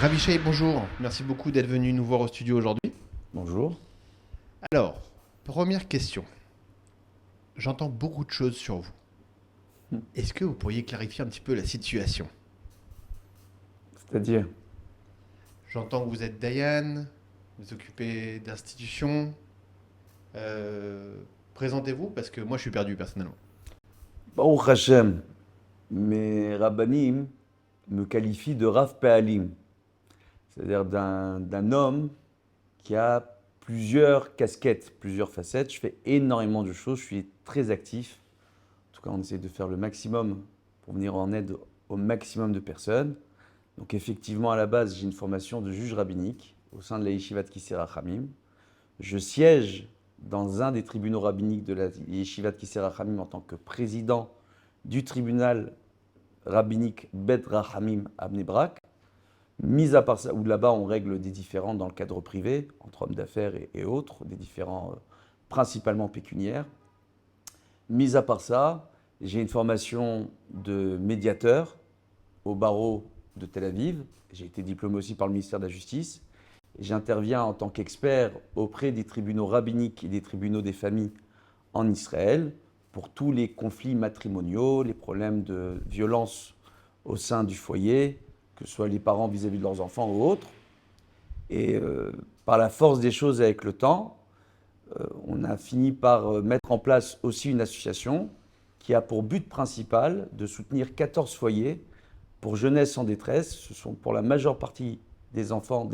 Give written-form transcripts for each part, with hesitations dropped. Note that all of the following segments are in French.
Ravishai, bonjour. Merci beaucoup d'être venu nous voir au studio aujourd'hui. Bonjour. Alors, première question. J'entends beaucoup de choses sur vous. Hmm. Est-ce que vous pourriez clarifier un petit peu la situation? C'est-à-dire, J'entends que vous êtes Dayan, vous occupez d'institutions. Euh, Présentez-vous parce que moi je suis perdu personnellement. Baruch Hashem, mes rabbanim me qualifient de Rav Pe'alim, c'est-à-dire d'un homme qui a plusieurs casquettes, plusieurs facettes. Je fais énormément de choses, je suis très actif. En tout cas, on essaie de faire le maximum pour venir en aide au maximum de personnes. Donc effectivement, à la base, j'ai une formation de juge rabbinique au sein de la Yeshiva de Kisei Rachamim. Je siège dans un des tribunaux rabbiniques de la Yeshiva de Kisei Rachamim en tant que président du tribunal rabbinique Bet Rachamim à Bnei Brak. Mis à part ça, où là-bas on règle des différends dans le cadre privé, entre hommes d'affaires et autres, des différends principalement pécuniaires. Mis à part ça, j'ai une formation de médiateur au barreau de Tel Aviv. J'ai été diplômé aussi par le ministère de la Justice. J'interviens en tant qu'expert auprès des tribunaux rabbiniques et des tribunaux des familles en Israël pour tous les conflits matrimoniaux, les problèmes de violence au sein du foyer, que ce soit les parents vis-à-vis de leurs enfants ou autres. Et par la force des choses avec le temps, on a fini par mettre en place aussi une association qui a pour but principal de soutenir 14 foyers pour jeunesse en détresse. Ce sont pour la majeure partie des enfants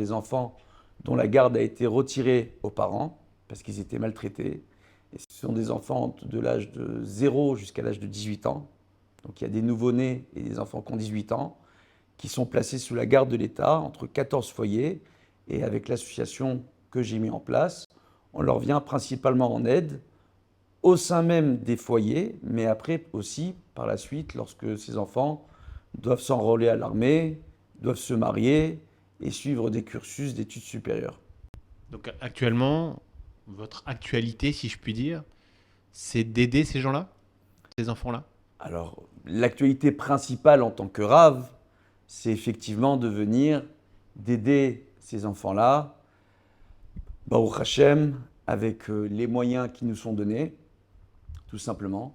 dont la garde a été retirée aux parents parce qu'ils étaient maltraités. Et ce sont des enfants de l'âge de 0 jusqu'à l'âge de 18 ans. Donc il y a des nouveau-nés et des enfants qui ont 18 ans qui sont placés sous la garde de l'État entre 14 foyers. Et avec l'association que j'ai mis en place, on leur vient principalement en aide au sein même des foyers, mais après aussi, par la suite, lorsque ces enfants doivent s'enrôler à l'armée, doivent se marier et suivre des cursus d'études supérieures. Donc actuellement, votre actualité, si je puis dire, c'est d'aider ces gens-là, ces enfants-là? Alors, l'actualité principale en tant que rave, c'est effectivement de venir d'aider ces enfants-là, Baruch Hashem, avec les moyens qui nous sont donnés, tout simplement.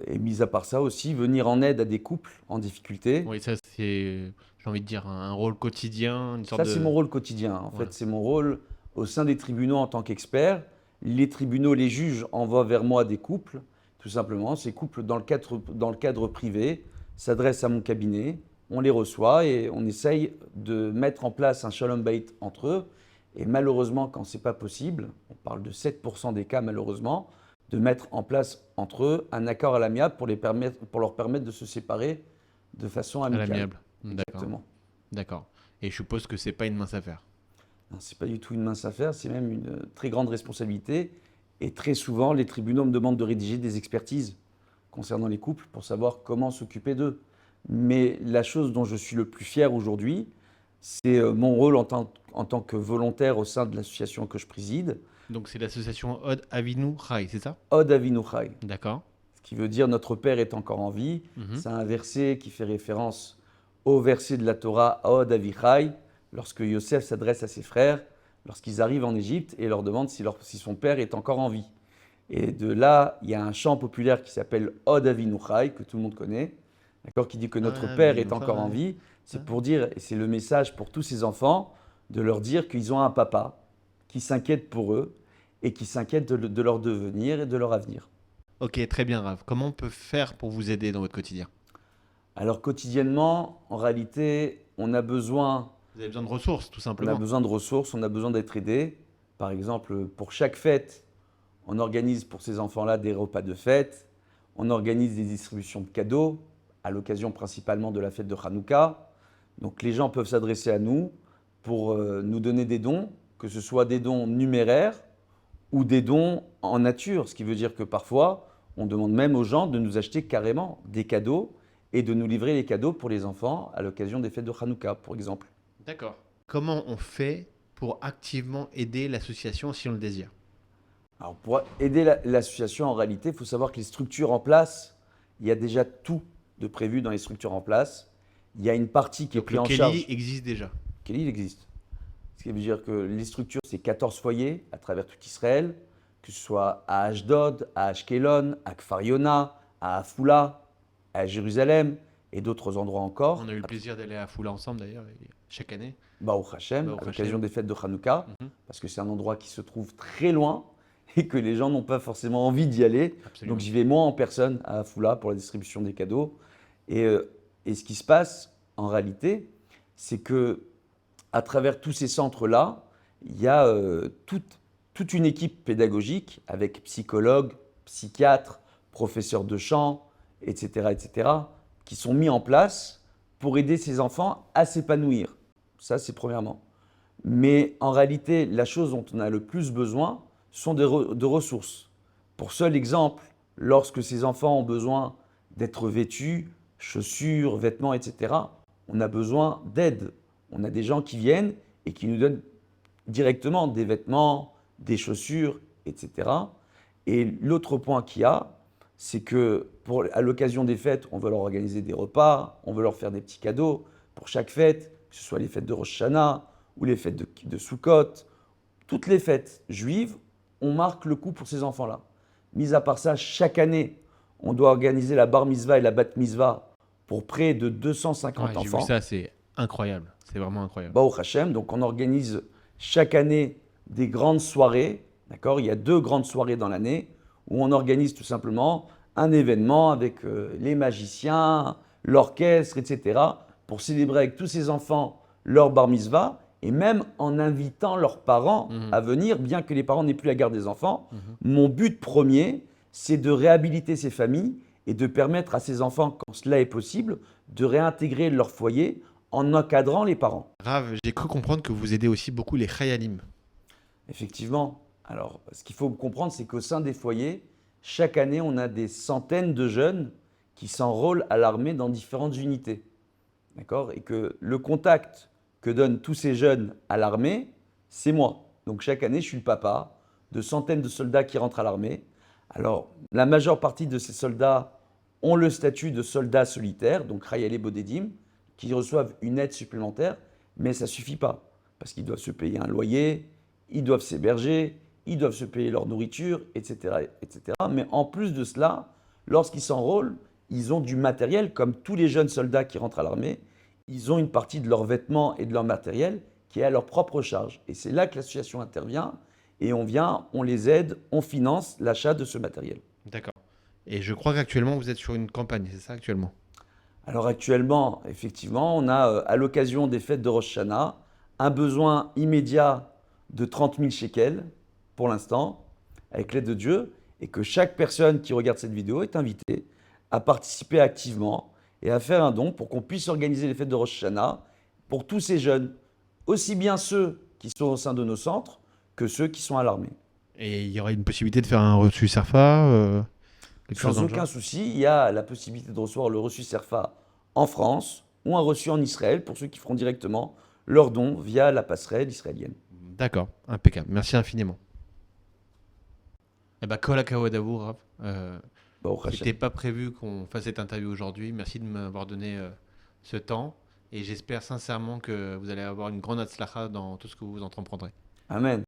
Et mis à part ça aussi, venir en aide à des couples en difficulté. Oui, ça c'est, j'ai envie de dire, un rôle quotidien, une sorte Ça, c'est mon de... rôle quotidien. En Voilà. fait, c'est mon rôle au sein des tribunaux en tant qu'expert. Les tribunaux, les juges envoient vers moi des couples, tout simplement. Ces couples, dans le cadre privé, s'adressent à mon cabinet. On les reçoit et on essaye de mettre en place un shalom bait entre eux. Et malheureusement, quand ce n'est pas possible, on parle de 7% des cas malheureusement, de mettre en place entre eux un accord à l'amiable pour leur permettre de se séparer de façon À amicale. l'amiable. D'accord. Exactement. D'accord. Et je suppose que c'est pas une mince affaire. Ce n'est pas du tout une mince affaire, c'est même une très grande responsabilité. Et très souvent, les tribunaux me demandent de rédiger des expertises concernant les couples pour savoir comment s'occuper d'eux. Mais la chose dont je suis le plus fier aujourd'hui, c'est mon rôle en tant que volontaire au sein de l'association que je préside, Donc c'est l'association Od Avinu Chai, c'est ça? Od Avinu Chai, D'accord. ce qui veut dire notre Père est encore en vie. Mhm. C'est un verset qui fait référence au verset de la Torah Od Avichai, lorsque Yosef s'adresse à ses frères, lorsqu'ils arrivent en Égypte et leur demande si son père est encore en vie. Et de là, il y a un chant populaire qui s'appelle Od Avinu Chai, que tout le monde connaît, d'accord, qui dit que notre père Avinu est encore en Chai. vie. C'est pour dire, et c'est le message pour tous ces enfants, de leur dire qu'ils ont un papa qui s'inquiète pour eux et qui s'inquiète de leur devenir et de leur avenir. Ok, très bien, Rav. Comment on peut faire pour vous aider dans votre quotidien? Alors quotidiennement, en réalité, Vous avez besoin de ressources, tout on a simplement. besoin de ressources, on a besoin d'être aidé. Par exemple, pour chaque fête, on organise pour ces enfants-là des repas de fête, on organise des distributions de cadeaux, à l'occasion principalement de la fête de Hanouka. Donc les gens peuvent s'adresser à nous pour nous donner des dons, que ce soit des dons numéraires ou des dons en nature, ce qui veut dire que parfois, on demande même aux gens de nous acheter carrément des cadeaux et de nous livrer les cadeaux pour les enfants à l'occasion des fêtes de Hanouka, par exemple. D'accord. Comment on fait pour activement aider l'association si on le désire? Alors pour aider l'association, en réalité, il faut savoir que les structures en place, il y a déjà tout de prévu dans les structures en place. il y a une partie qui est Donc prise le en Kelly charge. existe déjà. Kelly, il existe. Ce qui veut dire que les structures, c'est 14 foyers à travers tout Israël, que ce soit à Ashdod, à Ashkelon, à Kfar Yona, à Afula, à Jérusalem et d'autres endroits encore. On a eu le plaisir d'aller à Foula ensemble d'ailleurs, chaque année. Baruch Hashem, Baruch à l'occasion Hashem. des fêtes de Hanouka, Mhm. parce que c'est un endroit qui se trouve très loin et que les gens n'ont pas forcément envie d'y aller. Absolument. Donc j'y vais moi en personne à Afula pour la distribution des cadeaux. Et ce qui se passe en réalité, c'est que à travers tous ces centres-là, il y a toute une équipe pédagogique avec psychologues, psychiatres, professeurs de chant, etc., qui sont mis en place pour aider ces enfants à s'épanouir. Ça, c'est premièrement. Mais en réalité, la chose dont on a le plus besoin sont de ressources. Pour seul exemple, lorsque ces enfants ont besoin d'être vêtus, chaussures, vêtements, etc., on a besoin d'aide. On a des gens qui viennent et qui nous donnent directement des vêtements, des chaussures, etc. Et l'autre point qu'il y a, c'est que à l'occasion des fêtes, on veut leur organiser des repas, on veut leur faire des petits cadeaux pour chaque fête, que ce soit les fêtes de Rosh Hashanah ou les fêtes de Sukkot. Toutes les fêtes juives, on marque le coup pour ces enfants-là. Mis à part ça, chaque année, on doit organiser la bar mitzvah et la bat mitzvah pour près de 250 Ouais, j'ai enfants. vu ça, c'est incroyable. C'est vraiment incroyable. Baruch Hashem, donc on organise chaque année des grandes soirées, d'accord? Il y a 2 grandes soirées dans l'année où on organise tout simplement un événement avec les magiciens, l'orchestre, etc. pour célébrer avec tous ces enfants leur bar mitzvah et même en invitant leurs parents à venir, bien que les parents n'aient plus la garde des enfants. Mon but premier, c'est de réhabiliter ces familles et de permettre à ces enfants, quand cela est possible, de réintégrer leur foyer en encadrant les parents. Rav, j'ai cru comprendre que vous aidez aussi beaucoup les Chayalim. Effectivement. Alors, ce qu'il faut comprendre, c'est qu'au sein des foyers, chaque année, on a des centaines de jeunes qui s'enrôlent à l'armée dans différentes unités. D'accord? Et que le contact que donnent tous ces jeunes à l'armée, c'est moi. Donc chaque année, je suis le papa de centaines de soldats qui rentrent à l'armée. Alors, la majeure partie de ces soldats ont le statut de soldats solitaires, donc Khayalé Bodedim, qui reçoivent une aide supplémentaire, mais ça ne suffit pas, parce qu'ils doivent se payer un loyer, ils doivent s'héberger, ils doivent se payer leur nourriture, etc., etc. Mais en plus de cela, lorsqu'ils s'enrôlent, ils ont du matériel, comme tous les jeunes soldats qui rentrent à l'armée, ils ont une partie de leurs vêtements et de leur matériel qui est à leur propre charge. Et c'est là que l'association intervient, et on vient, on les aide, on finance l'achat de ce matériel. D'accord. Et je crois qu'actuellement, vous êtes sur une campagne, c'est ça actuellement? Alors actuellement, effectivement, on a, à l'occasion des fêtes de Rosh Hashanah, un besoin immédiat de 30 000 shekels, pour l'instant, avec l'aide de Dieu, et que chaque personne qui regarde cette vidéo est invitée à participer activement et à faire un don pour qu'on puisse organiser les fêtes de Rosh Hashanah pour tous ces jeunes, aussi bien ceux qui sont au sein de nos centres que ceux qui sont à l'armée. Et il y aurait une possibilité de faire un reçu SERFA quelque chose Sans dans le aucun genre? souci, il y a la possibilité de recevoir le reçu SERFA en France ou un reçu en Israël pour ceux qui feront directement leur don via la passerelle israélienne. D'accord, impeccable. Merci infiniment. Eh ben, kol hakavod à vous, Rav. Baruch Il Hashem. n'était pas prévu qu'on fasse cette interview aujourd'hui. Merci de m'avoir donné ce temps. Et j'espère sincèrement que vous allez avoir une grande hatzlacha dans tout ce que vous entreprendrez. Amen.